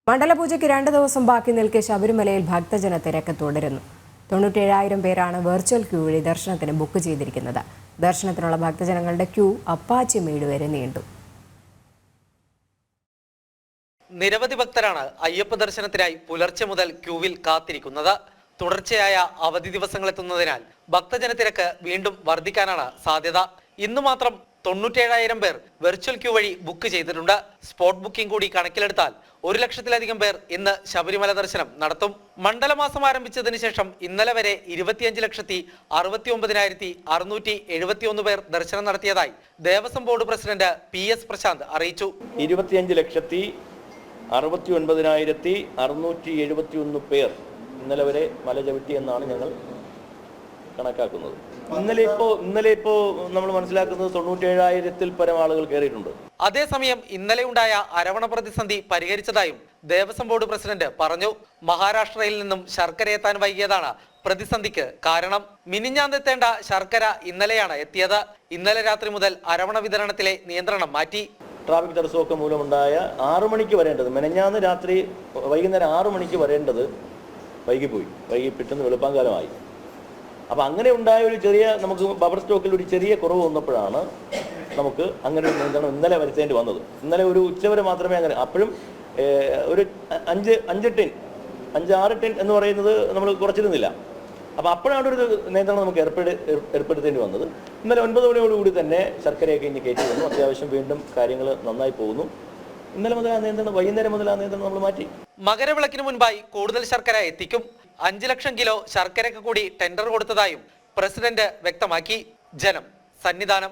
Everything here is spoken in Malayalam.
മണ്ഡലപൂജയ്ക്ക് 2 ദിവസം ബാക്കി നിൽക്കെ ശബരിമലയിൽ ഭക്തജന തിരക്ക് തുടരുന്നു. 97,000 പേരാണ് വെർച്വൽ ക്യൂ വഴി ദർശനത്തിന് ബുക്ക് ചെയ്തിരിക്കുന്നത്. ദർശനത്തിനുള്ള ഭക്തജനങ്ങളുടെ ക്യൂ അപ്പാച്ചിമേട് വരെ നീണ്ടു. നിരവധി ഭക്തരാണ് അയ്യപ്പ ദർശനത്തിനായി പുലർച്ചെ മുതൽ ക്യൂവിൽ കാത്തിരിക്കുന്നത്. തുടർച്ചയായ അവധി ദിവസങ്ങളെത്തുന്നതിനാൽ ഭക്തജന തിരക്ക് വീണ്ടും വർദ്ധിക്കാനാണ് സാധ്യത. ഇന്ന് മാത്രം 97,000 പേർ വെർച്വൽ ക്യൂ വഴി ബുക്ക് ചെയ്തിട്ടുണ്ട്. സ്പോട്ട് ബുക്കിംഗ് കൂടി കണക്കിലെടുത്താൽ 1,00,000-ലധികം പേർ ഇന്ന് ശബരിമല ദർശനം നടത്തും. മണ്ഡലമാസം ആരംഭിച്ചതിന് ശേഷം ഇന്നലെ വരെ 25,69,671 പേർ ദർശനം നടത്തിയതായി Devaswom board president PS Prashant അറിയിച്ചു. 25,69,671 പേർ ഇന്നലെ വരെ മല ചവിട്ടി എന്നാണ് ഞങ്ങൾ കണക്കാക്കുന്നത്. ഇന്നലെ ഇപ്പോ നമ്മൾ മനസ്സിലാക്കുന്നത് 97,000-ൽ പരം ആളുകൾ കയറിയിട്ടുണ്ട്. അതേസമയം ഇന്നലെ ഉണ്ടായ അരവണ പ്രതിസന്ധി പരിഹരിച്ചതായും ദേവസ്വം ബോർഡ് പ്രസിഡന്റ് പറഞ്ഞു. മഹാരാഷ്ട്രയിൽ നിന്നും ശർക്കര എത്താൻ വൈകിയതാണ് പ്രതിസന്ധിക്ക് കാരണം. മിനിഞ്ഞാന്നെത്തേണ്ട ശർക്കര ഇന്നലെയാണ് എത്തിയത്. ഇന്നലെ രാത്രി മുതൽ അരവണ വിതരണത്തിലെ നിയന്ത്രണം മാറ്റി. ട്രാഫിക് തടസ്സമൊക്കെ മൂലമുണ്ടായ 6 മണിക്ക് വരേണ്ടത് മെനഞ്ഞാന്ന് രാത്രി വൈകുന്നേരം 6 മണിക്ക് വരേണ്ടത് വൈകി പെട്ടെന്ന് വെളുപ്പാങ്കാലമായി. അപ്പം അങ്ങനെ ഉണ്ടായ ഒരു ചെറിയ നമുക്ക് ബഫർ സ്റ്റോക്കിൽ ഒരു ചെറിയ കുറവ് വന്നപ്പോഴാണ് നമുക്ക് അങ്ങനെ ഒരു നിയന്ത്രണം ഇന്നലെ വരുത്തേണ്ടി വന്നത്. ഇന്നലെ ഒരു ഉച്ചവരെ മാത്രമേ അങ്ങനെ, അപ്പോഴും ഒരു 5-6 ടെൻ എന്ന് പറയുന്നത് നമ്മൾ കുറച്ചിരുന്നില്ല. അപ്പോൾ അപ്പോഴാണ് ഒരു നിയന്ത്രണം നമുക്ക് ഏർപ്പെടുത്തേണ്ടി വന്നത്. ഇന്നലെ 9 മണിയോടുകൂടി തന്നെ ശർക്കരയൊക്കെ ഇനി കയറ്റി വന്നു. അത്യാവശ്യം വീണ്ടും കാര്യങ്ങൾ നന്നായി പോകുന്നു. ഇന്നലെ മുതൽ ആ നിയന്ത്രണം, വൈകുന്നേരം മുതൽ ആ നിയന്ത്രണം നമ്മൾ മാറ്റി. മകരവിളക്കിന് മുൻപായി കൂടുതൽ ശർക്കര എത്തിക്കും. 5 ലക്ഷം കിലോ ശർക്കരയ്ക്ക് കൂടി ടെൻഡർ കൊടുത്തതായും പ്രസിഡന്റ് വ്യക്തമാക്കി. ജനം, സന്നിധാനം.